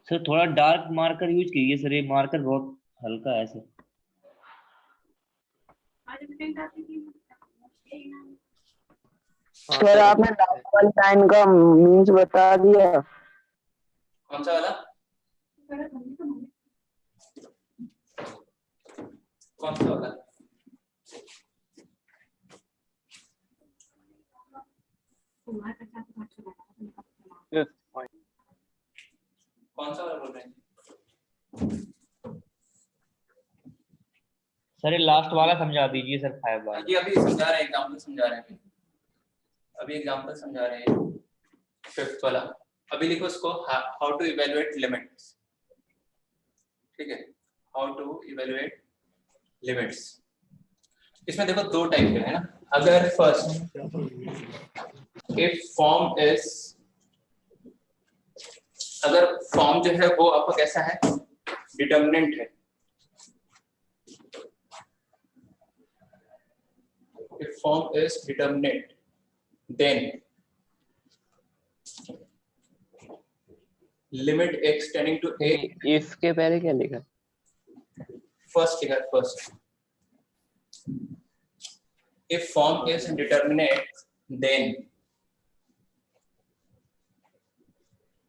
Sir थोड़ा dark marker use कीजिए sir, ये मार्कर बहुत हल्का है सर। सर आपने लास्ट वाली लाइन का मीन्स बता दिया। कौन सा वाला? कौन सा वाला? कौन सा वाला बोल रहे हैं? सर ये लास्ट वाला समझा दीजिए सर, 5 बार। ये अभी समझा रहे हैं, एग्जांपल समझा रहे हैं, अभी एग्जांपल समझा रहे हैं। फिफ्थ वाला अभी लिखो इसको, हाउ टू इवेलुएट लिमिट्स। ठीक है, हाउ टू इवेलुएट लिमिट्स। इसमें देखो दो टाइप के है ना। अगर फर्स्ट, इफ फॉर्म इज, अगर फॉर्म जो है वो आपका कैसा है, डिटर्मिनेंट है। If form is determinate, then limit x tending to a. if के पहले क्या लिखा? First लिखा first. If form is determinate, then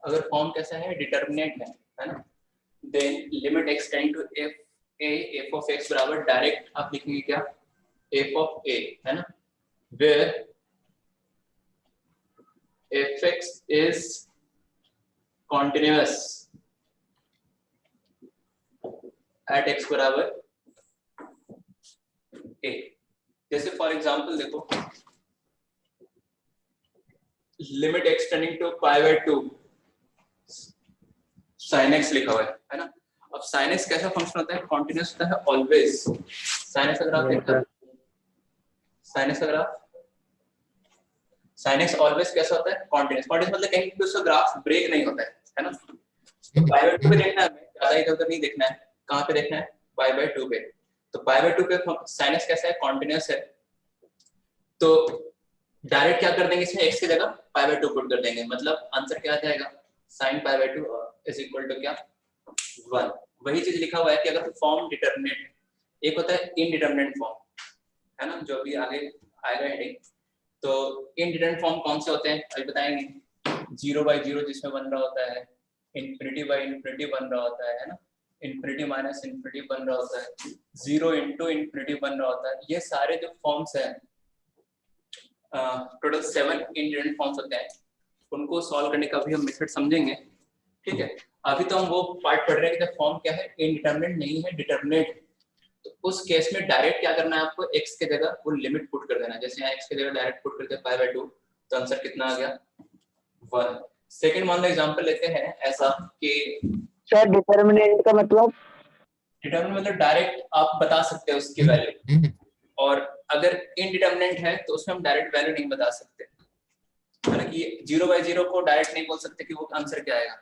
अगर फॉर्म कैसा है, डिटर्मिनेट है ना, then limit x tending to f of x बराबर डायरेक्ट आप लिखेंगे क्या, f of a है ना, where fx is continuous at x बराबर a। जैसे फॉर एग्जांपल देखो, limit x tending to π/2 sin x लिखा हुआ है ना। अब sin x कैसा फंक्शन होता है, कॉन्टिन्यूस होता है ऑलवेज। sin x अगर आप देखते हो, sin x का ग्राफ, sin x ऑलवेज कैसा होता है, कॉन्टिन्यूस। कॉन्टिन्यूस मतलब कहीं भी उसका ग्राफ ब्रेक नहीं होता है ना। तो π/2 पे देखना है हमें, ज्यादा इधर-उधर नहीं देखना है। कहां पे देखना है, π/2 पे। तो π/2 पे sin x कैसा है, कॉन्टिन्यूस है। तो डायरेक्ट क्या कर देंगे, इसमें x की जगह π/2 पुट कर देंगे, मतलब आंसर क्या आ जाएगा, sin π/2 इज इक्वल टू क्या, 1। वही चीज लिखा हुआ है कि अगर फॉर्म डिटरमिनेट, एक होता है इनडिटरमिनेट फॉर्म है ना, जो भी आगे आएगा हेडिंग। तो इनडिटरमिनेट फॉर्म कौन से होते हैं अभी बताएंगे। 0/0 जिसमें बन रहा होता है, ∞/∞ बन रहा होता है ना, ∞-∞ बन रहा होता है, 0 × ∞ बन रहा होता है। ये सारे जो फॉर्म्स हैं, टोटल 7 इनडिटरमिनेट फॉर्म्स होते हैं। उनको सॉल्व करने का भी हम मेथड समझेंगे। ठीक है, अभी तो हम वो पार्ट पढ़ रहे हैं कि फॉर्म क्या है, इनडिटरमिनेट नहीं है, डिटरमिनेट। तो उस केस में डायरेक्ट क्या करना है आपको, x के जगह वो लिमिट पुट कर देना है। जैसे यहाँ x के जगह डायरेक्ट पुट करते हैं π/2, तो आंसर कितना आ गया, 1। सेकंड मान लो एग्जांपल लेते हैं ऐसा कि सर डिटरमिनेंट का मतलब, डिटरमिनेंट मतलब डायरेक्ट आप बता सकते हैं उसकी वैल्यू, और अगर इनडिटरमिनेंट है तो उसमें हम डायरेक्ट वैल्यू नहीं बता सकते। हालांकि 0/0 को डायरेक्ट नहीं बोल सकते कि वो आंसर क्या आएगा।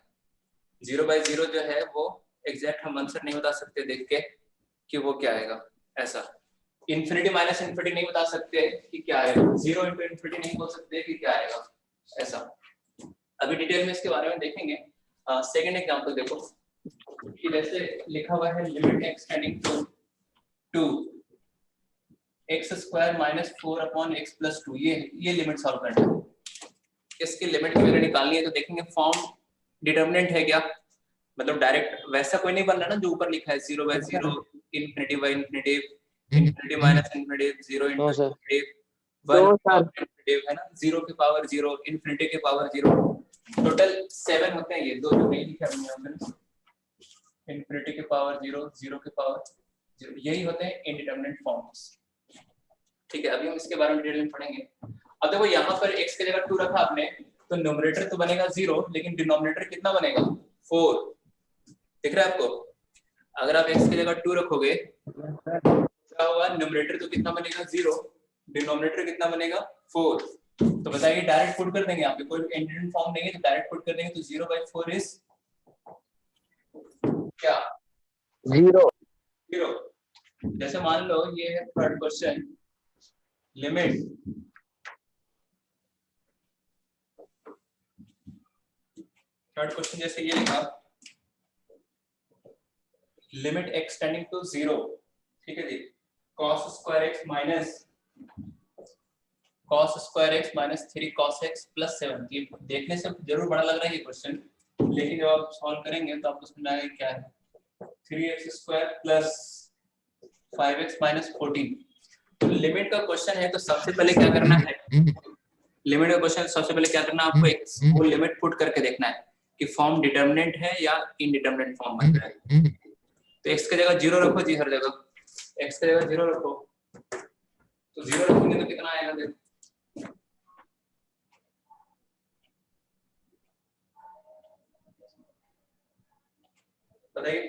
0/0 जो है वो एग्जैक्ट हम आंसर नहीं बता सकते देख के कि वो क्या आएगा। ऐसा इन्फिनिटी माइनस इन्फिनिटी नहीं बता सकते कि क्या आएगा, 0 × इन्फिनिटी नहीं बोल सकते कि क्या आएगा। ऐसा अभी डिटेल में इसके बारे में देखेंगे। सेकंड एग्जांपल देखो कि जैसे लिखा हुआ है limit x tending to 2x² - 4/x + 2। ये लिमिट सॉल्व करना है, इसकी लिमिट की वैल्यू निकालनी है। तो देखेंगे फॉर्म डिटरमिनेंट है क्या, मतलब डायरेक्ट वैसा कोई नहीं बन रहा ना जो ऊपर लिखा है 0/0, ∞/∞, ∞-∞, 0 × ∞, 1 है ना, 0 की पावर 0, ∞ की पावर 0। टोटल 7 होते हैं ये, दो जो नहीं लिखा हमने यहाँ पे, ∞ की पावर 0, 0 की पावर 0, यही होते हैं इनडिटरमिनेट फॉर्म्स। ठीक है, अभी हम इसके बारे में डिटेल में पढ़ेंगे। अब देखो यहाँ पर x की जगह 2 रखा आपने, तो न्यूमरेटर तो बनेगा 0, लेकिन डिनोमिनेटर कितना बनेगा, 4। दिख रहा है आपको, अगर आप x की जगह 2 रखोगे क्या होगा, न्यूमरेटर तो कितना बनेगा 0, डिनोमिनेटर कितना बनेगा 4। तो बताइए डायरेक्ट पुट कर देंगे, आपके कोई इंडिटरमिनेट फॉर्म नहीं है तो डायरेक्ट पुट कर देंगे। तो 0/4 इज क्या, 0। जैसे मान लो ये है third question, limit third question जैसे ये लिखा, लिमिट x टेंडिंग टू 0, ठीक है जी, cos square x minus 3 cos x plus 7। ये देखने से जरूर बड़ा लग रहा है ये क्वेश्चन, लेकिन जब आप सॉल्व करेंगे तो आपको समझ आएगा क्या है। 3x square plus 5x minus 14। तो लिमिट का क्वेश्चन है तो सबसे पहले क्या करना है, लिमिट का क्वेश्चन सबसे पहले क्या करना है आपको, एक वो लिमिट पुट करके देखना है कि फॉर्म डिटरमिनेंट है या इनडिटरमिनेंट फॉर्म बन रहा है। तो x की जगह 0 रखो जी, हर जगह x की जगह 0 रखो, तो 0 रखेंगे तो कितना आएगा देखो, बताइए।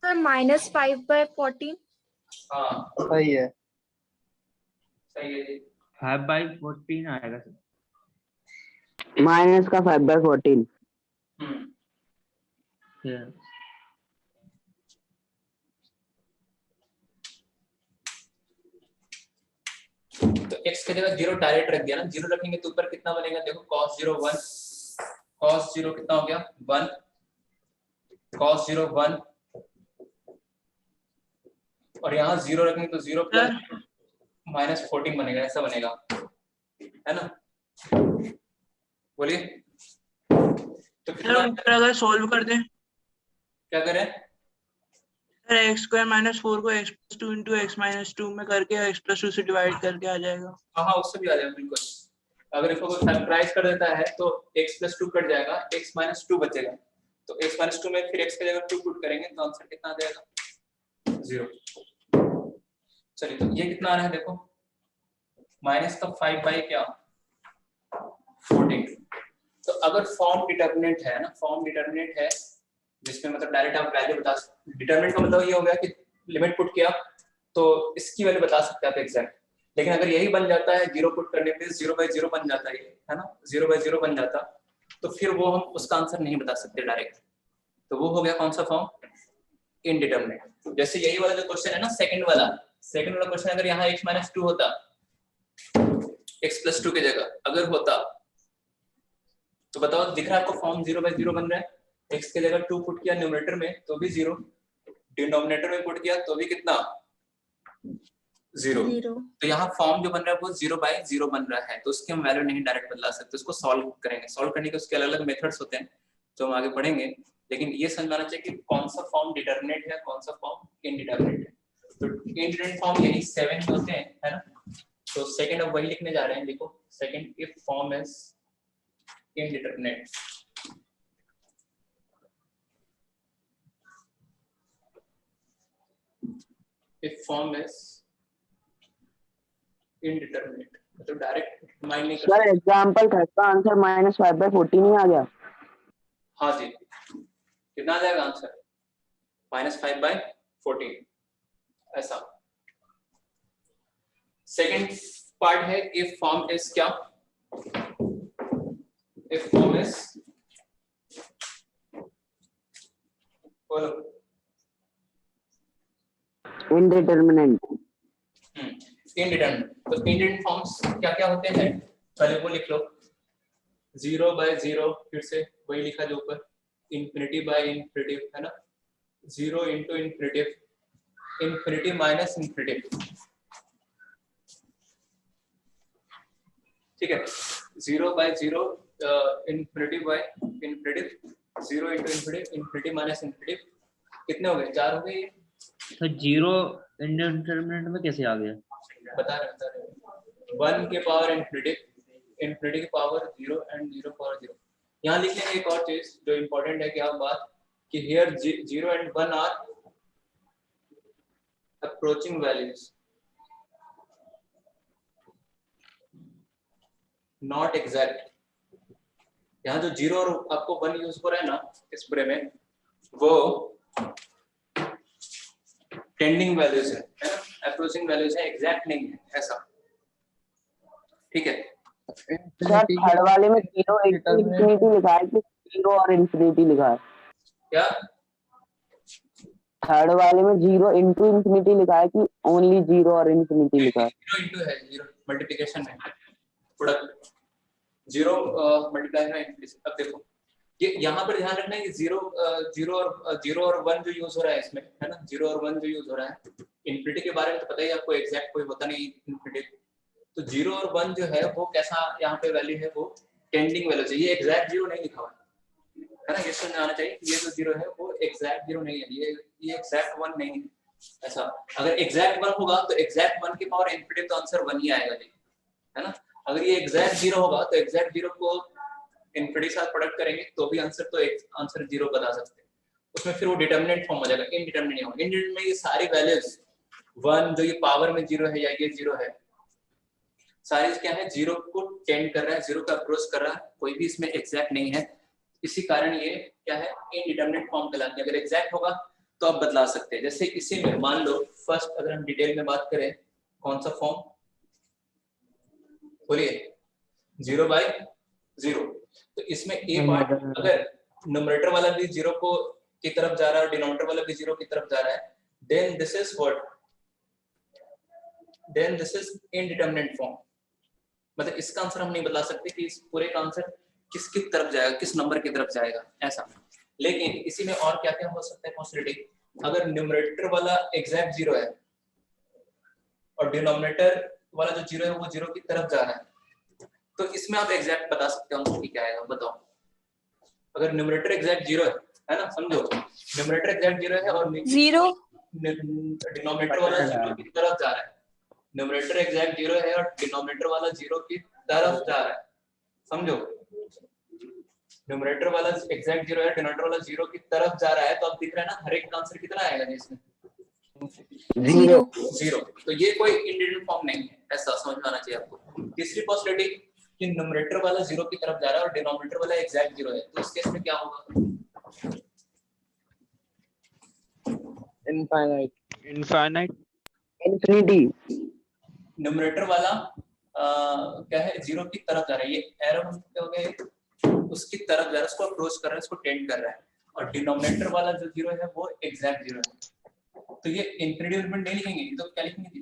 सर -5/14। हाँ सही है। सही है जी। 5/14 आएगा सर। माइनस का 5/14। Yeah. तो x की जगह 0 डायरेक्ट रख दिया ना, 0 रखेंगे तो ऊपर कितना बनेगा देखो, cos 0 1, cos 0 कितना हो गया 1, cos 0 1, और यहाँ 0 रखेंगे तो 0 प्लस माइनस 14 बनेगा, ऐसा बनेगा, है ना। बोलिए तो कितना, अगर सॉल्व कर दें, क्या करें, सर x² - 4 को x+2 × x-2 में करके x+2 से डिवाइड करके आ जाएगा। हाँ हाँ उससे भी आ जाएगा बिल्कुल। अगर इसको कोई फैक्टराइज कर देता है तो x+2 कट जाएगा, x-2 बचेगा, तो x-2 में फिर x की जगह 2 पुट करेंगे तो आंसर कितना आ जाएगा 0। चलिए तो ये कितना आ रहा है देखो, माइनस का 5/14। तो अगर फॉर्म डिटरमिनेंट है ना, फॉर्म डिटरमिनेंट है जिसमें मतलब डायरेक्ट आप वैल्यू बता, डिटरमिनेंट का मतलब ये हो गया कि लिमिट पुट किया तो इसकी वैल्यू बता सकते हैं आप एग्जैक्ट। लेकिन अगर यही बन जाता है 0 पुट करने पे 0/0 बन जाता है ना, 0/0 बन जाता, तो फिर वो हम उसका आंसर नहीं बता सकते डायरेक्ट। तो वो हो गया कौन सा फॉर्म, इनडिटरमिनेट। जैसे यही वाला जो क्वेश्चन है ना, सेकंड वाला क्वेश्चन, अगर यहाँ x-2 होता, x+2 की जगह अगर होता, तो बताओ दिख रहा है आपको फॉर्म 0/0 बन रहा है, x की जगह 2 पुट किया न्यूमरेटर में तो भी 0, डिनोमिनेटर में पुट किया तो भी कितना 0। तो यहाँ फॉर्म जो बन रहा है वो 0/0 बन रहा है, तो उसकी हम वैल्यू नहीं डायरेक्ट बदला सकते, उसको सॉल्व करेंगे। सॉल्व करने के उसके अलग अलग मेथड्स होते हैं जो हम आगे पढ़ेंगे, लेकिन ये समझना चाहिए कि कौन सा फॉर्म डिटरमिनेट है, कौन सा फॉर्म इनडिटरमिनेट है। तो इनडिटरमिनेट फॉर्म यही 7 होते हैं, है ना। तो सेकंड अब वही लिखने जा रहे हैं, देखो second, if form is indeterminate, if form is indeterminate, मतलब डायरेक्ट माइंड नहीं कर सर एग्जांपल थर्ड का आंसर -5/14 ही आ गया। हाँ जी, कितना आ जाएगा आंसर -5/14 ऐसा। सेकंड पार्ट है if form is क्या, if form is बोलो इनडिटरमिनेंट। इनडिटरमिनेट। तो इनडिटरमिनेट फॉर्म्स क्या क्या होते हैं, पहले वो लिख लो, 0/0, फिर से वही लिखा जो ऊपर, ∞/∞, है ना, 0 × ∞, ∞ माइनस ∞, ठीक है, 0/0, ∞/∞, 0 × ∞, माइनस ∞, कितने हो गए, 4 हो गए ये। तो 0 इंडिटरमिनेट में कैसे आ गया, बता रहे 1 के पावर ∞ की पावर 0 एंड 0 पावर 0। यहाँ लिख लेंगे एक और चीज जो इंपॉर्टेंट है, क्या बात, कि here 0 and 1 are approaching values, not exact। यहाँ जो 0 और आपको 1 यूज हो रहा है ना इस पूरे में, वो टेंडिंग वैल्यूज है ना, अप्रोचिंग वैल्यूज है, एग्जैक्ट नहीं है ऐसा, ठीक है। सर थर्ड वाले में 0 इंफिनिटी लिखा है कि 0 और इंफिनिटी लिखा है, क्या थर्ड वाले में 0 × इंफिनिटी लिखा है कि ओनली 0 और इंफिनिटी लिखा है। 0 है, 0 मल्टीप्लिकेशन में प्रोडक्ट, 0 मल्टीप्लाई में इंफिनिटी। अब देखो ये यहाँ पर ध्यान रखना है कि जीरो और वन जो यूज हो रहा है इसमें, है ना, जीरो और वन जो यूज हो रहा है, इन्फिनिटी के बारे में तो पता ही आपको, एग्जैक्ट कोई होता नहीं इन्फिनिटी, तो जीरो और वन जो है वो कैसा यहाँ पे वैल्यू है, वो टेंडिंग वैल्यू चाहिए, एग्जैक्ट जीरो नहीं लिखा हुआ है ना, ये समझ आना चाहिए कि ये जो जीरो है वो एग्जैक्ट जीरो नहीं है, ये एग्जैक्ट वन नहीं है ऐसा। अगर एग्जैक्ट वन होगा तो एग्जैक्ट वन की पावर इन्फिनिटी तो आंसर वन ही आएगा जी, है ना। अगर ये एग्जैक्ट जीरो होगा तो एग्जैक्ट जीरो को इन्फिनिटी के साथ प्रोडक्ट करेंगे तो भी आंसर तो आंसर जीरो बता सकते हैं, उसमें फिर वो डिटरमिनेंट फॉर्म हो जाएगा, इनडिटरमिनेट नहीं होगा। इनडिटरमिनेट में ये सारी वैल्यूज वन जो ये पावर में जीरो है या ये जीरो है, सारी क्या है, जीरो को टेंड कर रहा है, जीरो का अप्रोच कर रहा है, कोई भी इसमें एग्जैक्ट नहीं है, इसी कारण ये क्या है, इनडिटरमिनेट फॉर्म कहलाती है। अगर एग्जैक्ट होगा तो आप बदला सकते हैं। जैसे इसी में मान लो फर्स्ट अगर हम डिटेल में बात करें, कौन सा फॉर्म बोलिए, 0/0, तो इसमें ए पार्ट अगर न्यूमरेटर वाला भी जीरो को की तरफ जा रहा है और डिनोमिनेटर वाला भी जीरो की तरफ जा रहा है, then this is what, then this is indeterminate form. मतलब इसका आंसर हम नहीं बता सकते कि इस पूरे का आंसर किसकी तरफ जाएगा, किस नंबर की तरफ जाएगा ऐसा। लेकिन इसी में और क्या क्या हो सकता है पॉसिबिलिटी, अगर न्यूमरेटर वाला एग्जैक्ट जीरो है और डिनोमिनेटर वाला जो जीरो है वो जीरो की तरफ जा रहा है, तो इसमें आप एग्जैक्ट बता सकते हो आंसर क्या आएगा, बताओ। अगर न्यूमरेटर एग्जैक्ट जीरो है ना, समझो न्यूमरेटर एग्जैक्ट जीरो है और जीरो डिनोमिनेटर वाला जीरो की तरफ जा रहा है, न्यूमरेटर एग्जैक्ट जीरो है और डिनोमिनेटर वाला जीरो की तरफ जा रहा है, समझो न्यूमरेटर वाला एग्जैक्ट जीरो है, डिनोमिनेटर वाला जीरो की तरफ जा रहा है, तो अब दिख रहा है ना हर एक का आंसर कितना आएगा इसमें, जीरो जीरो। तो ये कोई इनडिटरमिनेट फॉर्म नहीं है, ऐसा समझ में आना चाहिए आपको। तीसरी पॉसिबिलिटी कि न्यूमरेटर वाला जीरो की तरफ जा रहा है और डिनोमिनेटर वाला एग्जैक्ट जीरो है, तो इस केस में क्या होगा, इनफाइनाइट इन्फिनिटी। न्यूमरेटर वाला क्या है, जीरो की तरफ जा रहा है, ये एरो क्या हो गया, उसकी तरफ जा रहा है, उसको अप्रोच कर रहा है, उसको टेंड कर रहा है, और डिनोमिनेटर वाला जो जीरो है वो एग्जैक्ट जीरो है, तो ये इन्फिनिटी एलिमेंट नहीं लिखेंगे, तो क्या लिखेंगे,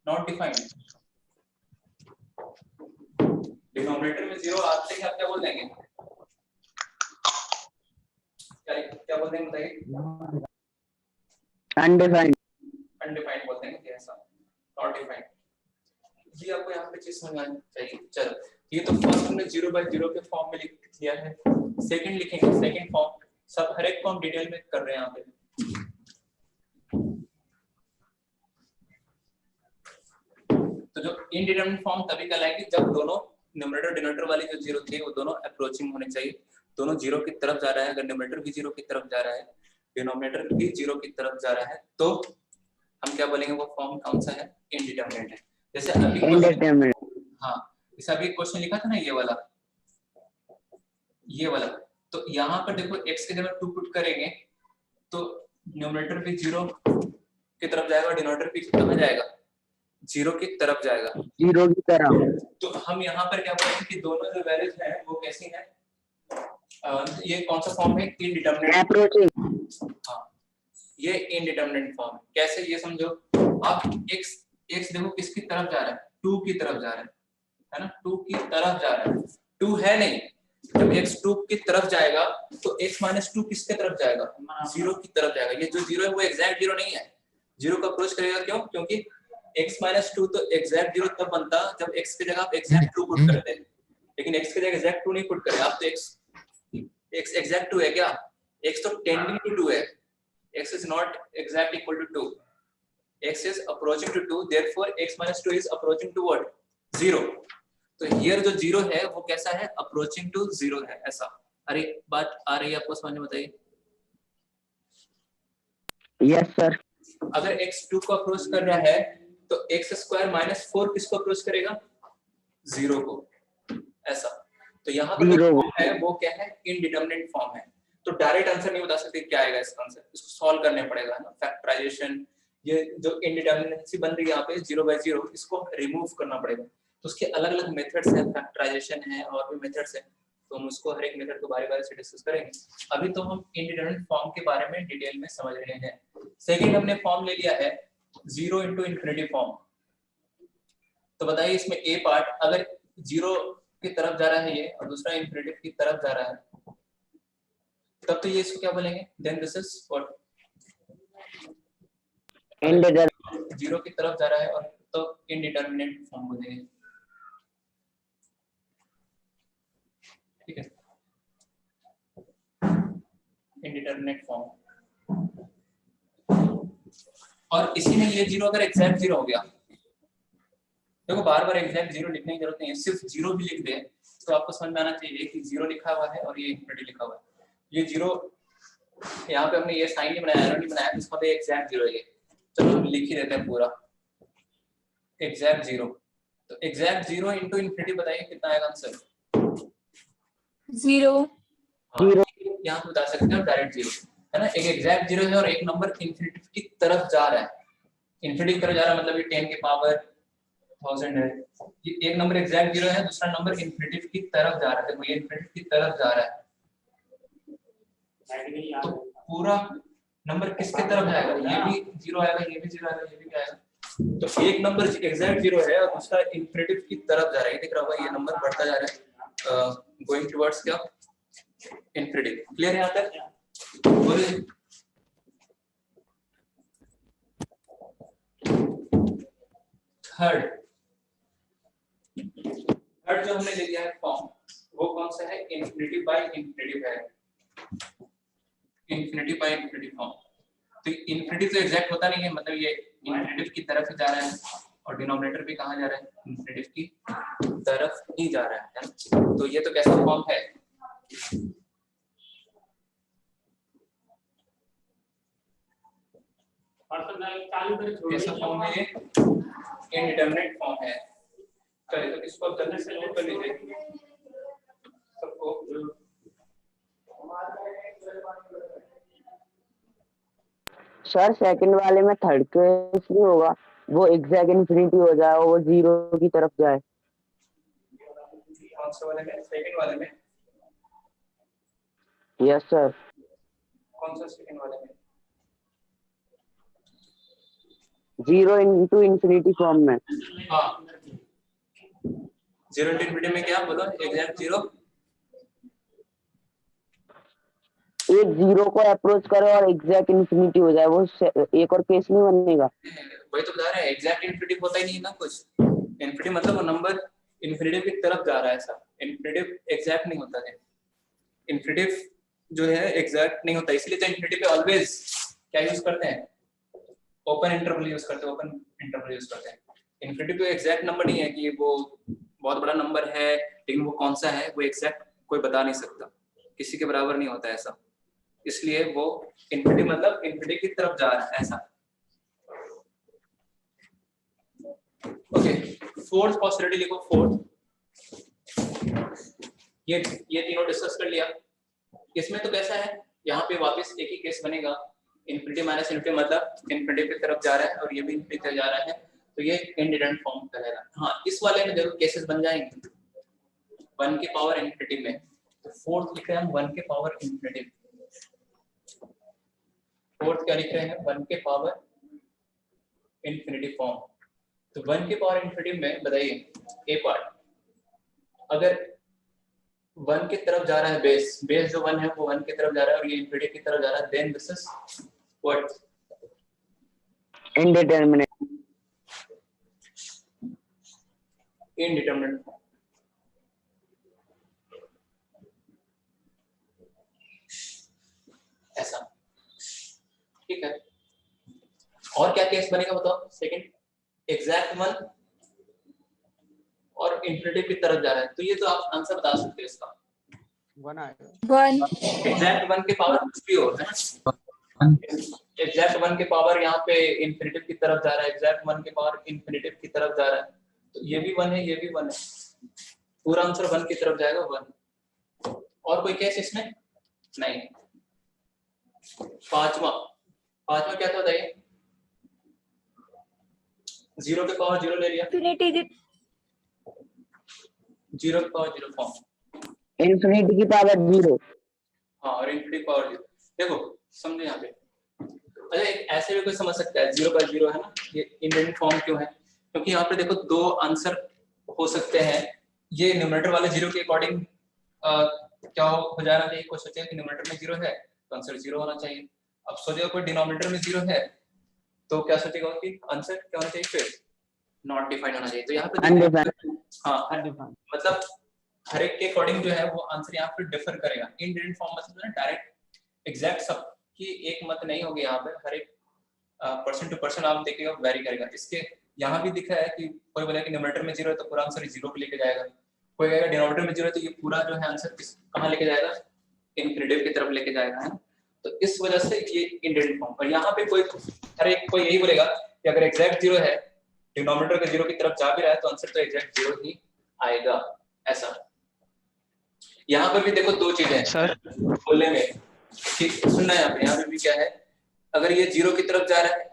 नॉट डिफाइंड। डिनोमिनेटर में जीरो आते ही आप क्या बोल देंगे, क्या बोल देंगे बताइए, अनडिफाइंड। अनडिफाइंड बोल देंगे कि ऐसा, नॉट डिफाइंड। ये आपको यहाँ पे चीज समझ आनी चाहिए। चलो ये तो फर्स्ट हमने 0/0 के फॉर्म में लिख दिया है, सेकंड लिखेंगे, सेकंड फॉर्म सब हर एक फॉर्म डिटेल में कर रहे हैं यहाँ पे। तो जो इनडिटरमिनेट फॉर्म तभी कहलाएगी जब दोनों न्यूमरेटर डिनोमिनेटर वाली जो जीरो थे वो दोनों अप्रोचिंग होने चाहिए, दोनों जीरो की तरफ जा रहा है। अगर न्यूमरेटर भी जीरो की तरफ जा रहा है, डिनोमिनेटर भी जीरो की तरफ जा रहा है, तो हम क्या बोलेंगे, वो फॉर्म कौन सा है, इनडिटरमिनेट है। जैसे अभी इनडिटरमिनेट। हाँ, जैसे अभी क्वेश्चन लिखा था ना ये वाला, तो यहाँ पर देखो x की जगह 2 पुट करेंगे तो न्यूमरेटर भी जीरो की तरफ जाएगा, डिनोमिनेटर भी कहाँ जाएगा, जीरो की तरफ जाएगा, जीरो की तरफ। तो हम यहाँ पर क्या बोलेंगे कि दोनों जो वैल्यूज हैं वो कैसी हैं, ये कौन सा फॉर्म है, इनडिटरमिनेट। अप्रोचिंग। हाँ, ये इनडिटरमिनेट फॉर्म है। कैसे, ये समझो, आप x देखो किसकी तरफ जा रहा है, 2 की तरफ जा रहा है ना, 2 की तरफ जा रहा है, 2 है नहीं, जब x 2 की तरफ जाएगा तो x - 2 किसके तरफ जाएगा, जीरो की तरफ जाएगा। ये जो जीरो है वो एग्जैक्ट जीरो नहीं है, जीरो का अप्रोच करेगा, क्यों, क्योंकि x - 2 तो एग्जैक्ट जीरो तब बनता जब x की जगह आप एग्जैक्ट 2 पुट करते हैं, लेकिन x की जगह एग्जैक्ट 2 नहीं पुट करे आप, तो x एग्जैक्ट 2 है क्या, x तो टेंडिंग टू 2 है, x is not exact equal to 2, x is approaching to 2, therefore x - 2 is approaching to what, 0। तो here जो 0 है वो कैसा है, approaching to 0 है, ऐसा। अरे बात आ रही है आपको समझ में, बताइए। Yes sir. अगर x 2 को अप्रोच कर रहा है तो x² - 4 किसको अप्रोच करेगा, 0 को, ऐसा। तो यहाँ पर जो है वो क्या है, इनडिटरमिनेट फॉर्म है, तो डायरेक्ट आंसर नहीं बता सकते क्या आएगा इसका आंसर, इसको सॉल्व करने पड़ेगा ना, फैक्टराइजेशन। ये जो इनडिटरमिनेसी बन रही है यहाँ पे 0/0, इसको रिमूव करना पड़ेगा, तो उसके अलग अलग मेथड्स हैं, फैक्टराइजेशन है और भी मेथड्स हैं, तो हम उसको हर एक मेथड को बारी-बारी से डिस्कस करेंगे। अभी तो हम इनडिटरमिनेट फॉर्म के बारे में डिटेल में समझ रहे हैं। सेकंड हमने फॉर्म ले लिया है 0 × इन्फिनिटी फॉर्म। तो बताइए इसमें ए पार्ट अगर 0 की तरफ जा रहा है ये और दूसरा इन्फिनिटी की तरफ जा रहा है, तब तो ये इसको क्या बोलेंगे, then this is what, indeterminate, zero की तरफ जा रहा है और तो इनडिटरमिनेट फॉर्म बोलेंगे, ठीक है, इनडिटरमिनेट फॉर्म। और इसी में ये जीरो अगर एग्जैक्ट जीरो हो गया, देखो बार बार एग्जैक्ट जीरो लिखने की जरूरत नहीं है, सिर्फ जीरो भी लिख दे तो आपको समझ में आना चाहिए कि जीरो लिखा हुआ है और ये इंफिनिटी लिखा हुआ है। ये जीरो यहाँ पे हमने ये साइन नहीं बनाया, एरो नहीं बनाया, इसका मतलब एग्जैक्ट जीरो है ये। चलो हम लिख ही देते हैं पूरा एग्जैक्ट जीरो। तो एग्जैक्ट जीरो इंटू इंफिनिटी बताइए कितना आएगा आंसर? 0 यहाँ पे बता सकते हो डायरेक्ट जीरो है ना। एक एग्जैक्ट जीरो है और एक नंबर इंफिनिटी की तरफ जा रहा है। इंफिनिटी की तरफ जा रहा है मतलब ये 10 की पावर 1000 है। ये एक नंबर एग्जैक्ट जीरो है, दूसरा नंबर इंफिनिटी की तरफ जा रहा है। देखो ये इंफिनिटी की तरफ जा रहा है तो पूरा नंबर किसके तरफ जाएगा? ये भी जीरो आएगा, ये भी जीरो आएगा, ये भी आएगा। तो एक नंबर एग्जैक्ट जीरो है और दूसरा इंफिनिटी की तरफ जा रहा है। ये दिख रहा होगा, ये नंबर बढ़ता जा रहा है गोइंग टुवर्ड्स क्या? इंफिनिटी। क्लियर है यहाँ तक? बोलिए। थर्ड जो हमने ले लिया है फॉर्म, वो कौन सा है? इंफिनिटी बाय इंफिनिटी है। Infinity by infinity form. तो इंफिनिटी तो एग्जैक्ट होता नहीं है, मतलब ये इंफिनिटी की तरफ ही जा रहा है और डिनोमिनेटर भी कहाँ जा रहा है? इंफिनिटी की तरफ ही जा रहा है ना? तो ये तो कैसा फॉर्म है? कैसा फॉर्म है ये? इनडिटरमिनेट फॉर्म है। चलिए तो इसको जल्दी से नोट कर लीजिए सबको। सर सेकंड वाले में थर्ड केस नहीं होगा, वो एग्जैक्ट इंफिनिटी हो जाए और वो जीरो की तरफ जाए। कौन से वाले में? सेकंड वाले में? Yes sir. कौन सा सेकंड वाले में? जीरो इंटू इंफिनिटी फॉर्म में। हाँ, जीरो इंटू इंफिनिटी में क्या बोलो? एग्जैक्ट जीरो एक जीरो को अप्रोच करे और एग्जैक्ट इंफिनिटी हो जाए, वो एक और केस नहीं बनेगा। वही तो बता रहे हैं, एग्जैक्ट इंफिनिटी होता ही नहीं है ना कुछ। इंफिनिटी मतलब वो नंबर इंफिनिटी की तरफ जा रहा है, ऐसा। इंफिनिटी एग्जैक्ट नहीं होता है। इंफिनिटी जो है एग्जैक्ट नहीं होता, इसलिए तो इंफिनिटी पे ऑलवेज क्या यूज करते हैं? ओपन इंटरवल यूज करते हैं। ओपन इंटरवल यूज करते हैं। इंफिनिटी तो एग्जैक्ट नंबर नहीं है कि वो बहुत बड़ा नंबर है, लेकिन वो कौन सा है वो एग्जैक्ट कोई बता नहीं सकता, किसी के बराबर नहीं होता ऐसा। इसलिए वो इंफिनिटी मतलब इंफिनिटी की तरफ जा रहा है, ऐसा। ओके, फोर्थ पॉसिबिलिटी लिखो। फोर्थ ये तीनों डिस्कस कर लिया। इसमें तो कैसा है, यहाँ पे वापस एक ही केस बनेगा। इंफिनिटी माइनस इंफिनिटी मतलब इंफिनिटी की तरफ जा रहा है और ये भी इंफिनिटी की तरफ जा रहा है, तो ये इंडिटरमिनेट फॉर्म कहलाएगा। हाँ, इस वाले में जरूर केसेस बन जाएंगे 1 की पावर इंफिनिटी में। तो फोर्थ लिख रहे हैं हम 1 के पावर इंफिनिटी। फोर्थ क्या लिख रहे हैं? 1 के पावर इंफिनिटी फॉर्म। तो 1 के पावर इंफिनिटी में बताइए ए पार्ट, अगर 1 की तरफ जा रहा है, बेस जो 1 है वो 1 की तरफ जा रहा है और ये इंफिनिटी की तरफ जा रहा है, then this is what? Indeterminate. Indeterminate form. ऐसा, ठीक है। और क्या केस बनेगा बताओ? सेकंड, एग्जैक्ट 1 और इंफिनिटी की तरफ जा रहा है, तो ये तो आप आंसर बता सकते हो इसका। 1 एग्जैक्ट 1 के पावर कुछ भी हो, है ना? एग्जैक्ट 1 के पावर यहाँ पे इंफिनिटी की तरफ जा रहा है, एग्जैक्ट 1 के पावर इंफिनिटी की तरफ जा रहा है, तो ये भी 1 है, ये भी 1 है। पूरा आंसर 1 की तरफ जाएगा, 1। और कोई केस इसमें नहीं। पांचवा क्या था बताइए? 0 के पावर 0 ले लिया, infinity 0 के पावर 0 फॉर्म। इंफिनिटी की पावर 0। हाँ, और इंफिनिटी पावर 0। देखो समझे यहाँ पे। अच्छा, एक ऐसे भी कोई समझ सकता है 0 का 0 है ना, ये इंडिटरमिनेट फॉर्म क्यों है? क्योंकि यहाँ पे देखो 2 आंसर हो सकते हैं। ये न्यूमरेटर वाले 0 के अकॉर्डिंग क्या हो जाना चाहिए, कोई सोचेगा कि न्यूमरेटर में 0 है तो आंसर 0 होना चाहिए। अब सोचेगा कोई डिनोमिनेटर में 0 है तो क्या सोचेगा कि आंसर क्या होना चाहिए, फिर नॉट डिफाइंड होना चाहिए। तो यहाँ पे हाँ मतलब हर एक के अकॉर्डिंग जो है वो आंसर यहाँ पे डिफर करेगा। इनडिफरेंट फॉर्म मतलब ना डायरेक्ट एग्जैक्ट सबकी एक मत नहीं होगी, यहाँ पे हर एक पर्सन टू पर्सन आप देखिएगा वेरी करेगा। इसके यहाँ भी दिखा है कि कोई बोले कि न्यूमरेटर में 0 है तो पूरा आंसर 0 पे लेके जाएगा, कोई कहेगा डिनोमिनेटर में 0 है तो ये पूरा जो है आंसर कहाँ लेके जाएगा, इनफिनिटिव की तरफ लेके जाएगा, है। तो इस वजह से ये इंडिफरेंट फॉर्म। और यहाँ पे कोई हर एक कोई यही बोलेगा कि अगर एग्जैक्ट 0 है, डिनोमिनेटर का 0 की तरफ जा भी रहा है तो आंसर तो एग्जैक्ट 0 ही आएगा, ऐसा। यहाँ पर भी देखो दो चीजें हैं सर बोलने में, ठीक सुनना है। यहाँ पे भी क्या है, अगर ये 0 की तरफ जा रहा है,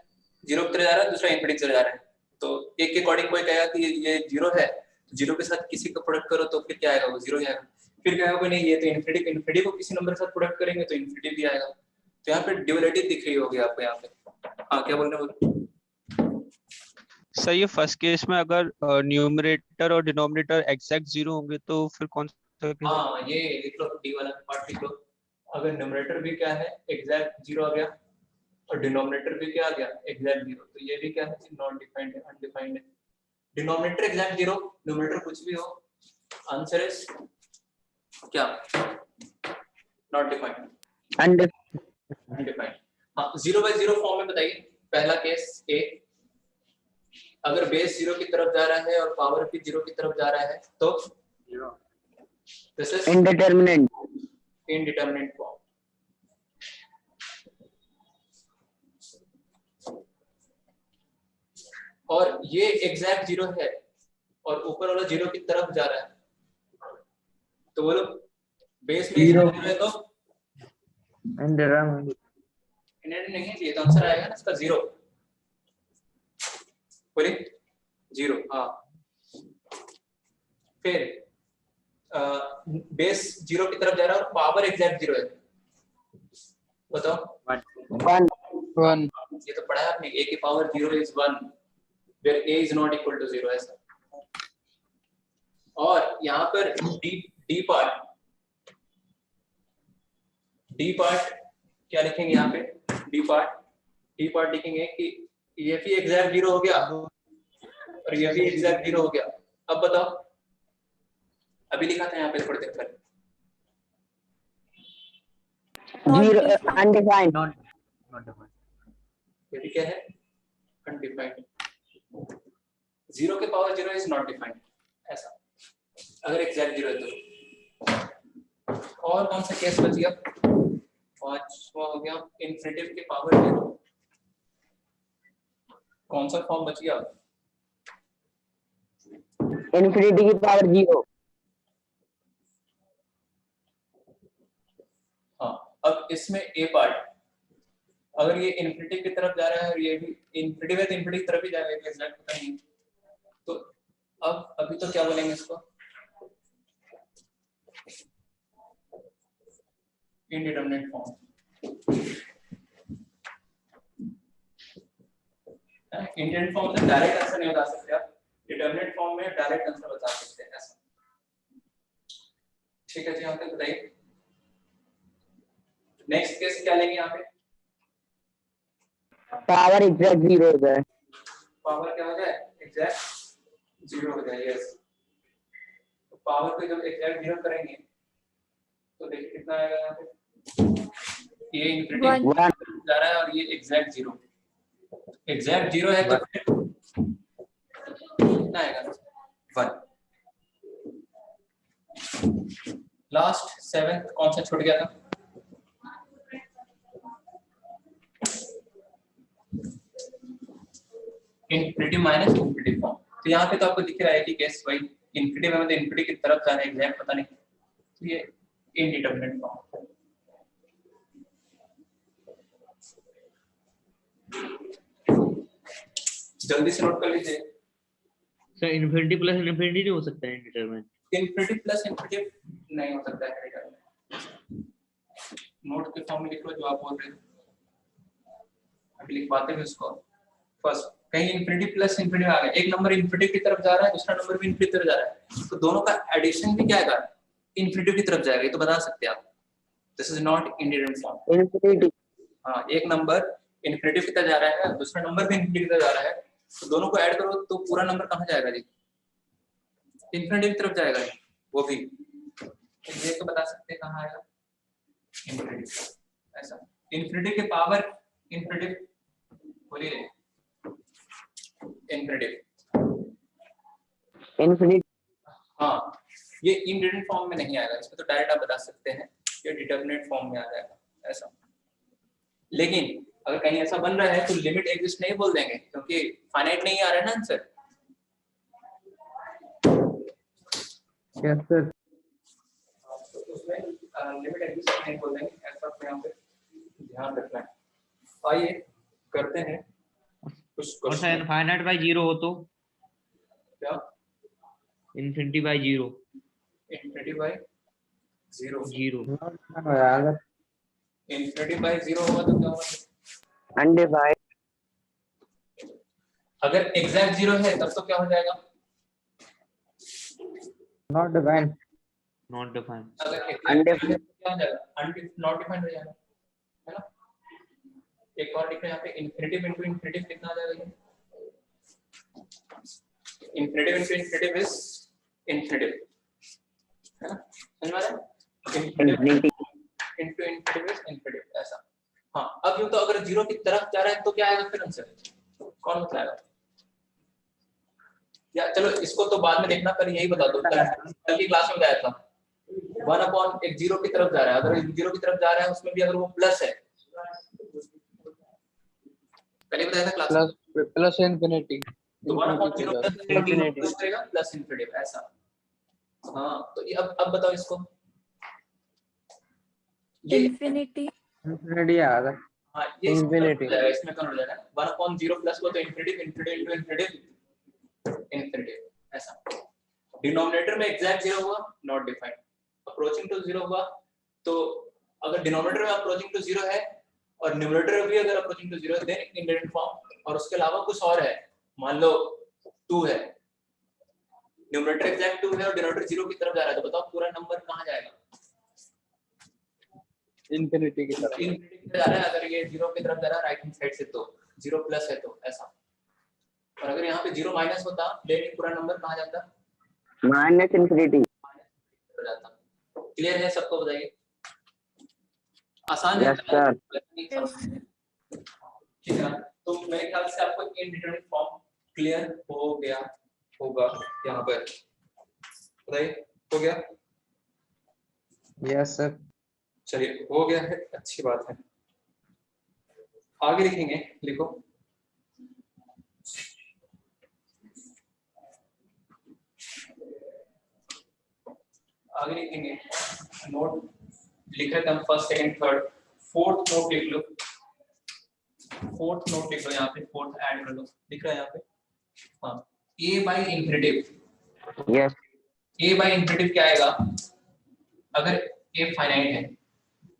0 की तरफ जा रहा है, दूसरा इनफिनिटी की तरफ जा रहा है, तो एक के अकॉर्डिंग कोई कहेगा कि ये 0 है, 0 के साथ किसी का प्रोडक्ट करो तो फिर क्या आएगा, वो 0 ही आएगा। फिर कहेगा कोई नहीं ये तो इनफिनिटी को किसी नंबर के साथ प्रोडक्ट करेंगे तो इनफिनिटी भी आएगा। तो यहाँ पे ड्यूअलिटी दिख रही होगी आपको यहाँ पे। हाँ क्या बोल रहे हो? सर ये फर्स्ट केस में अगर न्यूमरेटर और डिनोमिनेटर एग्जैक्ट 0 होंगे तो फिर कौन सा? हाँ ये लिख लो, डी वाला पार्ट लिख लो। अगर न्यूमरेटर भी क्या है एग्जैक्ट 0 आ गया और डिनोमिनेटर भी क्या आ गया एग्जैक्ट 0, तो ये भी क्या है नॉन डिफाइंड है, अनडिफाइंड है। डिनोमिनेटर एग्जैक्ट 0, न्यूमरेटर कुछ भी हो, आंसर इज क्या, नॉट डिफाइंड, अनडिफाइंड। हाँ 0/0 फॉर्म में बताइए। पहला केस ए, अगर बेस 0 की तरफ जा रहा है और पावर भी 0 की तरफ जा रहा है तो दिस इज indeterminate form। और ये एग्जैक्ट 0 है और ऊपर वाला 0 की तरफ जा रहा है, तो बोलो बेस में 0 है तो इंडेटरमिनेट नहीं है, ये तो आंसर आएगा ना इसका 0। बोलिए 0। हाँ फिर बेस 0 की तरफ जा रहा है और पावर एग्जैक्ट 0 है, बताओ 1 ये तो पढ़ा है आपने, a की power 0 is 1 where a is not equal to 0 ऐसा। और यहाँ पर d पार्ट क्या लिखेंगे यहाँ पे, d पार्ट लिखेंगे कि ये भी एग्जैक्ट 0 हो गया और ये भी एग्जैक्ट 0 हो गया। अब बताओ, अभी लिखा था यहाँ पे थोड़ी देर पहले, अनडिफाइंड। ये भी क्या है अनडिफाइंड। 0 के पावर 0 इज नॉट डिफाइंड ऐसा, अगर एग्जैक्ट 0 है तो। और कौन सा केस बच गया, 5वां हो गया इनफिनिटिव के पावर 0। कौन सा फॉर्म बच गया, इनफिनिटी की पावर 0। हाँ अब इसमें ए पार्ट, अगर ये इनफिनिटी की तरफ जा रहा है और ये भी इनफिनिटी है तो इनफिनिटी की तरफ ही जाएगा, एग्जैक्ट पता नहीं। तो अब अभी तो क्या बोलेंगे इसको, इनडिटरमिनेट फॉर्म। इंडिटरमिनेट फॉर्म में डायरेक्ट आंसर नहीं बता सकते आप, डिटरमिनेट फॉर्म में डायरेक्ट आंसर बता सकते हैं ऐसा। ठीक है जी, यहाँ तक बताइए। नेक्स्ट केस क्या लेंगे यहाँ पे, पावर एग्जैक्ट 0 हो जाए, पावर क्या हो जाए एग्जैक्ट 0 हो जाए। यस, तो पावर को जब एग्जैक्ट 0 करेंगे तो देखिए कितना आएगा यहाँ पे, ये इनफिनिटी जा रहा है और ये एग्जैक्ट 0, एग्जैक्ट 0 है तो फिर कितना आएगा 1। लास्ट 7th कौन सा छूट गया था, इनफिनिटी माइनस इनफिनिटी फॉर्म। तो यहाँ पे तो आपको दिख रहा है कि केस भाई इनफिनिटी में मतलब इनफिनिटी की तरफ जाना है, एग्जैक्ट पता नहीं, तो ये इनडिटरमिनेट फॉर्म। जल्दी से नोट कर लीजिए सर। इनफिनिटी प्लस इनफिनिटी नहीं हो सकता है इनडिटरमिनेट, इनफिनिटी प्लस इनफिनिटी नहीं हो सकता है इनडिटरमिनेट। नोट के फॉर्म में लिख लो जो आप बोल रहे हो, अभी लिखवाते हैं उसको। फर्स्ट कहीं इनफिनिटी प्लस इनफिनिटी आ गया, एक नंबर इनफिनिटी की तरफ जा रहा है, दूसरा नंबर भी इनफिनिटी की तरफ जा रहा है, तो दोनों का एडिशन भी क्या आएगा इन्फिनिटी की तरफ जाएगा, ये तो बता सकते हैं आप। This is not independent form. Infinity हाँ, एक नंबर इन्फिनिटी की तरफ जा रहा है, दूसरा नंबर भी इन्फिनिटी की तरफ जा रहा है, तो दोनों को ऐड करो तो पूरा नंबर कहाँ जाएगा जी? इन्फिनिटी की तरफ जाएगा जी, वो भी। ये तो बता सकते हैं कहाँ आएगा? इन्फिनिटी। ऐसा इन्फिनिटी के पावर इन्फिनिटी, बोलिए इन्फिनिटी। इन्फिनिटी हाँ, ये इंडिटरमिनेट फॉर्म में नहीं आएगा, इसमें तो डायरेक्ट आप बता सकते हैं ये डिटरमिनेट फॉर्म में आ जाएगा ऐसा। लेकिन अगर कहीं ऐसा बन रहा है तो लिमिट एग्जिस्ट नहीं बोल देंगे, क्योंकि फाइनाइट नहीं आ रहा है ना आंसर। Yes sir. तो उसमें लिमिट एग्जिस्ट नहीं बोल देंगे, ऐसा अपने यहाँ पे ध्यान रखना है। आइए करते हैं कुछ और sir question. Infinite by zero हो तो क्या? Infinity by zero. Infinity by zero. Zero infinity by zero होगा तो क्या होगा? अनडिवाइड अगर एग्जैक्ट जीरो है तब तो क्या हो जाएगा? Not defined. Not defined. अगर Undefined. क्या हो जाएगा? नॉट डिफाइंड हो जाएगा, है ना? एक और लिखना यहाँ पे, इन्फिनिटिव इनटू इन्फिनिटिव कितना आ जाएगा ये? Infinitive into infinitive is infinitive, है ना? समझ में आ रहा है? Infinity into infinitive is infinitive, ऐसा। हाँ, अब यूं तो अगर जीरो की तरफ जा रहा है तो क्या आएगा फिर आंसर? कौन बताएगा? या चलो इसको तो बाद में देखना, पर यही बता दो। कल की क्लास में बताया था 1 एक जीरो की तरफ जा रहा है, अगर जीरो की तरफ जा रहा है उसमें भी अगर वो प्लस है, कल ही बताया था क्लास में, प्लस प्लस इन्फिनिटी। तो 1/0 प्लस करेगा प्लस इन्फिनिटिव, ऐसा। हाँ, तो ये अब बताओ इसको। ये इंफिनिटी इन्फिनिटी आ गया। हाँ, ये Infinity. इसमें कौन हो जाएगा? 1/0 प्लस को तो infinitive infinitive into infinitive infinitive, ऐसा। डिनोमिनेटर में एग्जैक्ट जीरो हुआ, not defined. Approaching to zero हुआ, तो अगर डिनोमिनेटर में अप्रोचिंग टू जीरो है और न्यूमरेटर में भी अगर अप्रोचिंग टू जीरो है, देन इंडिपेंडेंट फॉर्म। और उसके अलावा कुछ और है, मान लो 2 है, न्यूमरेटर एग्जैक्ट 2 है और डिनोमिनेटर जीरो की तरफ जा रहा है, तो बताओ पूरा नंबर कहाँ जाएगा? इन्फिनिटी की तरफ। इन्फिनिटी की तरफ जा रहा है, अगर ये जीरो की तरफ जा रहा है राइट हैंड साइड से, तो जीरो प्लस है तो ऐसा। और अगर यहाँ पे जीरो माइनस होता, लेकिन पूरा नंबर कहाँ जाता? Minus infinity. जाता। क्लियर है सबको? बताइए। आसान है? Yes sir. ठीक है, तो मेरे ख्याल से आपको इनडिटरमिनेट फॉर्म क्लियर हो गया होगा यहाँ पर। बताइए, हो गया? Yes sir. चलिए, हो गया है, अच्छी बात है। आगे लिखेंगे, लिखो। आगे लिखेंगे नोट, लिख रहे थे हम first second third, fourth note लिख लो। फोर्थ नोट लिख लो यहाँ पे, फोर्थ ऐड कर लो, दिख रहा है यहाँ पे। हाँ, a by infinitive. Yes a by infinitive क्या आएगा? अगर a फाइनाइट है,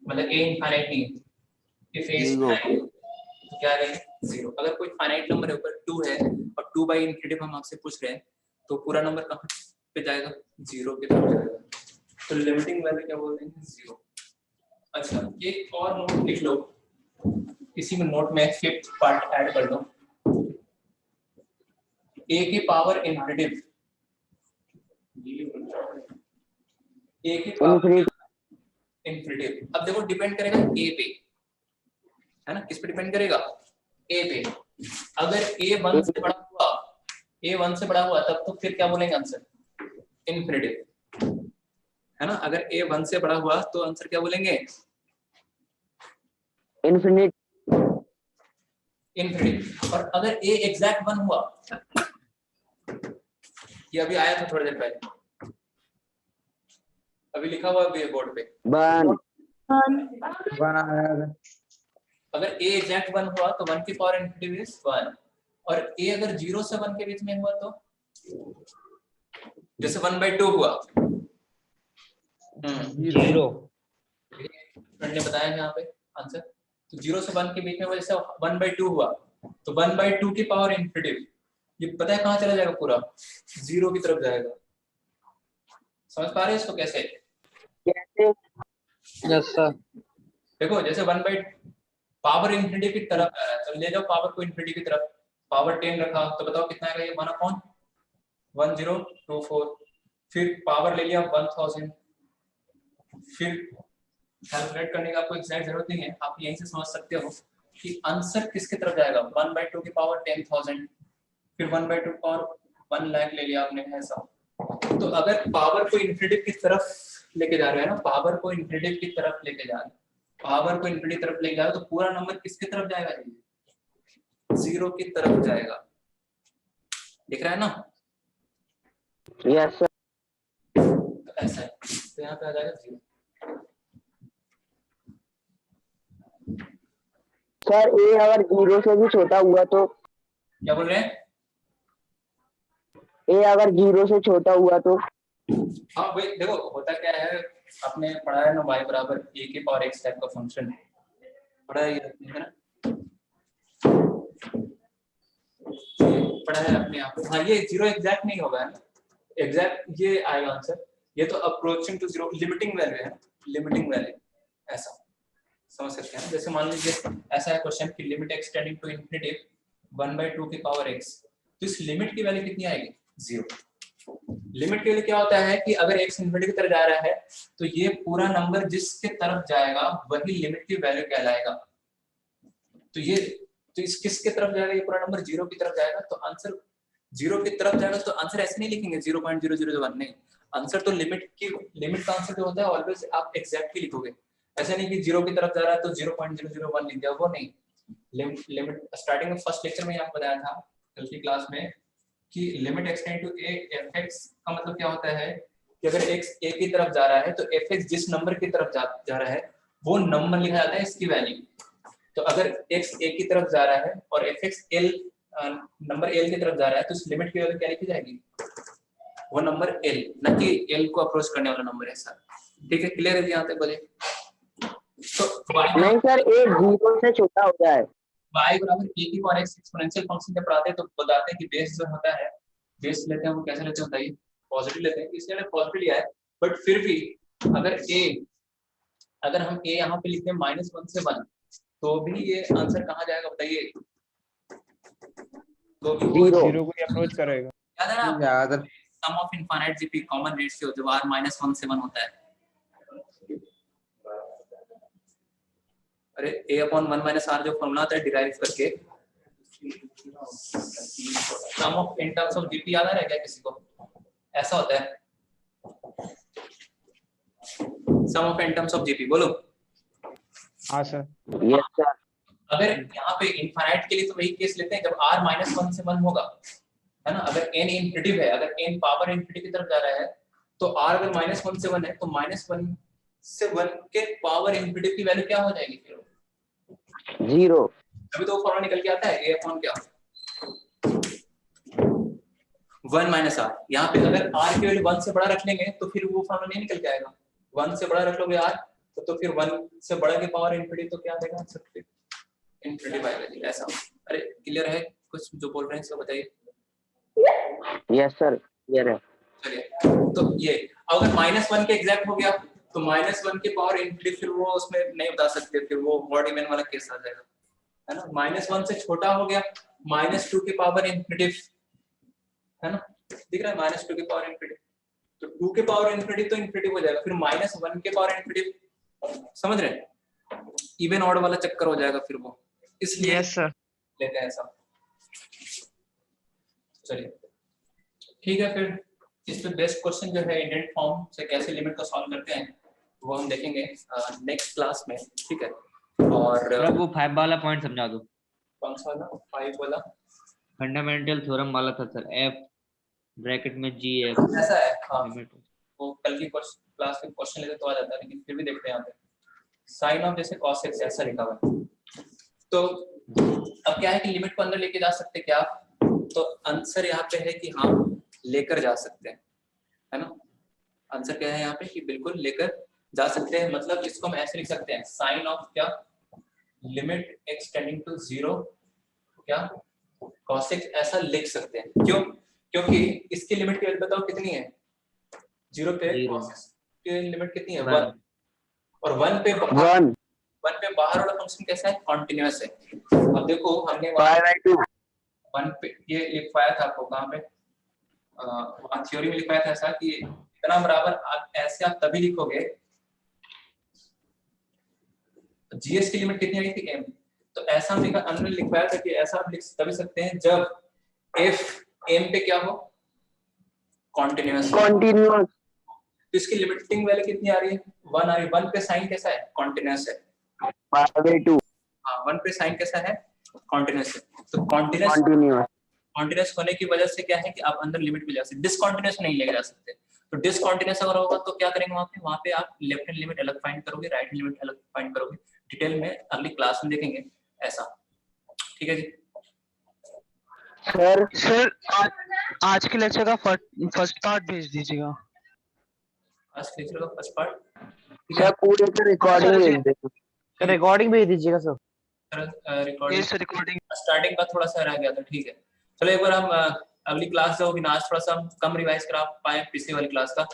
मतलब a इनफाइनाइट नहीं है, if a is finite, तो क्या आएगा? 0। अगर कोई फाइनाइट नंबर है ऊपर 2 है और 2 बाई इन्फिनिटिव हम आपसे पूछ रहे हैं, तो पूरा नंबर कहाँ पे जाएगा? 0 की तरफ जाएगा। तो लिमिटिंग वैल्यू क्या बोल देंगे? 0। अच्छा, एक और नोट लिख लो, इसी में नोट में फिफ्थ पार्ट ऐड कर दो। a की पावर इन्फिनिटिव, a की पावर इन्फिनिटिव। अब देखो डिपेंड करेगा a पे, है ना? किस पे डिपेंड करेगा? a पे। अगर a 1 से बड़ा हुआ, a 1 से बड़ा हुआ, तब तो फिर क्या बोलेंगे आंसर? इन्फिनिटिव, है ना? अगर a 1 से बड़ा हुआ तो आंसर क्या बोलेंगे? Infinite infinitive. और अगर a एग्जैक्ट 1 हुआ, ये अभी आया था थोड़ी देर पहले, अभी लिखा हुआ है बोर्ड पे, 1 वन आया। अगर a एग्जैक्ट 1 हुआ तो 1 की पावर इन्फिनिटिव इज 1। और a अगर 0 से 1 के बीच में हुआ तो, जैसे 1/2 हुआ, 0 फ्रेंड ने बताया यहाँ पे आंसर, तो 0 से 1 के बीच में हुआ, जैसे 1/2 हुआ, तो 1/2 की पावर इन्फिनिटिव, ये पता है कहाँ चला जाएगा? पूरा 0 की तरफ जाएगा। समझ पा रहे हैं इसको कैसे? कैसे? Yes sir. देखो जैसे 1 पावर इंफिनिटी की तरफ आ रहा है तो ले जाओ पावर को इंफिनिटी की तरफ, पावर 10 रखा तो बताओ कितना आएगा ये 1/1024, फिर पावर ले लिया 1000, फिर कैलकुलेट करने की आपको एग्जैक्ट जरूरत नहीं है, आप यहीं से समझ सकते हो कि आंसर किसके तरफ जाएगा, 1/2 की पावर 10,000, फिर 1/2 की पावर 1 लाख ले लिया आपने ऐसा। तो अगर पावर को इन्फिनिटी की तरफ लेके जा रहे हैं ना, पावर को इन्फिनिटी की तरफ लेके जा रहे हैं, पावर को इन्फिनिटी तरफ लेके जा रहे हो तो पूरा नंबर किसकी तरफ जाएगा, जीरो की तरफ जाएगा, दिख रहा है ना? Yes sir. तो ऐसा है, तो यहाँ पे आ जाएगा 0। सर ए अगर 0 से भी छोटा हुआ तो? क्या बोल रहे हैं? ए अगर 0 से छोटा हुआ तो? हाँ भाई देखो होता क्या है, आपने पढ़ा है ना y बराबर a के पावर x टाइप का फंक्शन पढ़ा है, ये ना पढ़ा है अपने आप। हाँ ये 0 एग्जैक्ट नहीं होगा है ना, एग्जैक्ट ये आएगा आंसर, ये तो अप्रोचिंग टू 0 लिमिटिंग वैल्यू है, लिमिटिंग वैल्यू ऐसा समझ सकते हैं। जैसे मान लीजिए ऐसा है क्वेश्चन की limit x tending to infinity 1/2 की पावर x, तो इस लिमिट की वैल्यू कितनी आएगी, 0। लिमिट के लिए क्या होता है कि अगर x इन्फिनिटी की तरफ जा रहा है तो ये पूरा नंबर जिसके तरफ जाएगा वही लिमिट की वैल्यू कहलाएगा। तो ये तो इस किसके तरफ जाएगा, ये पूरा नंबर 0 की तरफ जाएगा, तो आंसर 0 की तरफ जाएगा। तो आंसर ऐसे नहीं लिखेंगे 0.001, नहीं, आंसर तो लिमिट का आंसर जो होता है ऑलवेज आप एग्जैक्टली लिखोगे, ऐसा नहीं कि 0 की तरफ जा रहा है तो 0.001 लिख दिया, वो नहीं। लिमिट स्टार्टिंग में फर्स्ट लेक्चर में ही आपको बताया था कल की क्लास में कि limit x tend to a fx का मतलब क्या होता है कि अगर x a की तरफ जा रहा है तो fx जिस नंबर की तरफ जा रहा है वो नंबर लिखा जाता है इसकी वैल्यू। तो अगर x a की तरफ जा रहा है और fx l नंबर l की तरफ जा रहा है तो इस लिमिट की वैल्यू क्या लिखी जाएगी, वो नंबर l, न कि l को अप्रोच करने वाला नंबर है सर। ठीक है, क्लियर है यहाँ तक बोले? तो नहीं सर, ए 0 से छोटा हो जाए। y बराबर a की पावर x एक्सपोनेंशियल फंक्शन जब पढ़ाते हैं तो बताते हैं कि बेस जो होता है, बेस लेते हैं वो कैसे लेते हैं बताइए, पॉजिटिव लेते हैं, इसलिए मैंने पॉजिटिव लिया है। बट फिर भी अगर हम a यहाँ पे लिखते हैं -1 से 1 तो भी ये आंसर कहाँ जाएगा बताइए, तो भी वो 0 को अप्रोच करेगा। याद है ना, याद है। Sum of infinite GP common ratio जब r -1 से 1 होता है, अरे a/1 - r जो फॉर्मूला आता है डिराइव करके, sum of n terms of GP याद आ रहा है क्या किसी को? ऐसा होता है sum of n terms of GP, बोलो। हाँ सर। Yes sir. अगर यहाँ पे इनफाइनाइट के लिए तो वही केस लेते हैं जब r -1 से 1 होगा, है ना। अगर n इन्फिनिटी है, अगर n पावर इन्फिनिटी की तरफ जा रहा है तो r अगर -1 से 1 है तो -1 से 1 के पावर इन्फिनिटी की वैल्यू क्या हो जाएगी फिर 0। अभी तो फॉर्मूला निकल के आता है a अपॉन क्या 1 - r। यहाँ पे अगर r की वैल्यू 1 से बड़ा रख लेंगे तो फिर वो फॉर्मूला नहीं निकल के आएगा, 1 से बड़ा रख लोगे r तो फिर 1 से बड़ा के पावर इन्फिनिटी तो क्या देगा आंसर, फिर इन्फिनिटी बाय वैल्यू ऐसा। अरे क्लियर है कुछ जो बोल रहे हैं इसको बताइए? यस सर क्लियर है। चलिए तो ये अगर -1 के एग्जैक्ट हो गया तो -1 के पावर इन्फिनिटी फिर वो उसमें नहीं बता सकते, फिर वो ऑड इवन वाला केस आ जाएगा, है ना। -1 से छोटा हो गया -2 के पावर इन्फिनिटी, है ना, दिख रहा है -2 के पावर इन्फिनिटी, तो 2 के पावर इन्फिनिटी तो इन्फिनिटी हो जाएगा, फिर -1 के पावर इन्फिनिटी, समझ रहे हैं, इवन ऑड वाला चक्कर हो जाएगा फिर वो, इसलिए यस सर। लेते हैं ऐसा। चलिए ठीक है, फिर इस पे बेस्ट क्वेश्चन जो है इंडेंट फॉर्म से कैसे लिमिट को सॉल्व करते हैं वो हम देखेंगे नेक्स्ट क्लास में, ठीक है। और सर वो 5 वाला पॉइंट समझा दो, कौन सा वाला 5 वाला फंडामेंटल थ्योरम वाला था सर, f ब्रैकेट में g f ऐसा है, हाँ लिमिट। वो कल की क्लास के क्वेश्चन लेते तो आ जाता है, लेकिन फिर भी देखते हैं यहाँ पे साइन ऑफ जैसे cos x ऐसा लिखा हुआ है, तो अब क्या है कि लिमिट को अंदर लेके जा सकते क्या, तो आंसर यहाँ पे है कि हाँ लेकर जा सकते हैं, है ना। आंसर क्या है यहाँ पे कि बिल्कुल लेकर जा सकते हैं, मतलब इसको हम ऐसे लिख सकते हैं साइन ऑफ क्या लिमिट x टेंडिंग टू 0 क्या cos x ऐसा लिख सकते हैं। क्यों? क्योंकि इसकी लिमिट की वैल्यू बताओ कितनी है 0 पे cos x, की लिमिट कितनी है? One. 1। और 1 पे वन बाहर वाला फंक्शन कैसा है? कॉन्टिन्यूअस है। अब देखो हमने पाई बाई टू 1 पे ये लिखवाया था आपको कहाँ पे? वहाँ थ्योरी में लिखवाया था ऐसा कि इतना बराबर आप तभी लिखोगे। जीएस की लिमिट कितनी आई थी? m। तो ऐसा हमने लिखवाया था कि ऐसा आप लिख तभी सकते हैं जब f m पे क्या हो? कॉन्टिन्यूअस। कंटिन्यूअस तो इसकी लिमिटिंग वैल्यू कितनी आ रही है? 1 आ रही है। 1 पे साइन कैसा है? कॉन्टिन्यूअस है। पाई बाई टू हाँ 1 पे साइन कैसा है? कॉन्टिन्यूअस है। तो कॉन्टिन्यूअस कंटिन्यूअस होने की वजह से क्या है कि आप अंदर लिमिट भी ले जा सकते, डिसकंटिन्यूअस नहीं ले जा सकते। तो डिसकंटिन्यूअस अगर होगा तो क्या करेंगे? वहाँ पे आप लेफ्ट हैंड लिमिट अलग फाइंड करोगे, राइट हैंड लिमिट अलग फाइंड करोगे। डिटेल में अगली क्लास में देखेंगे ऐसा। ठीक है जी। सर आज के लेक्चर का फर्स्ट पार्ट भेज दीजिएगा। आज लेक्चर का फर्स्ट पार्ट सर पूरे का रिकॉर्डिंग भेज देना। रिकॉर्डिंग भेज दीजिएगा सर। रिकॉर्डिंग स्टार्टिंग का थोड़ा सा रह गया था। ठीक है चलो एक बार हम अगली क्लास जो होगी ना, आज थोड़ा सा हम कम रिवाइज करा पाए पिछली वाली क्लास का।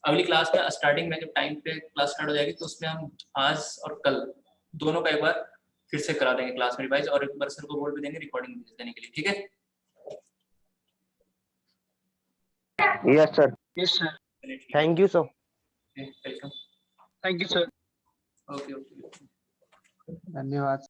अगली क्लास में स्टार्टिंग में जब टाइम पे क्लास स्टार्ट हो जाएगी तो उसमें हम आज और कल दोनों का एक बार फिर से करा देंगे क्लास में रिवाइज, और एक बार सर को बोल भी देंगे रिकॉर्डिंग भेज देने के लिए। ठीक है yes sir. Thank you sir. Welcome. Thank you sir. Okay okay. धन्यवाद।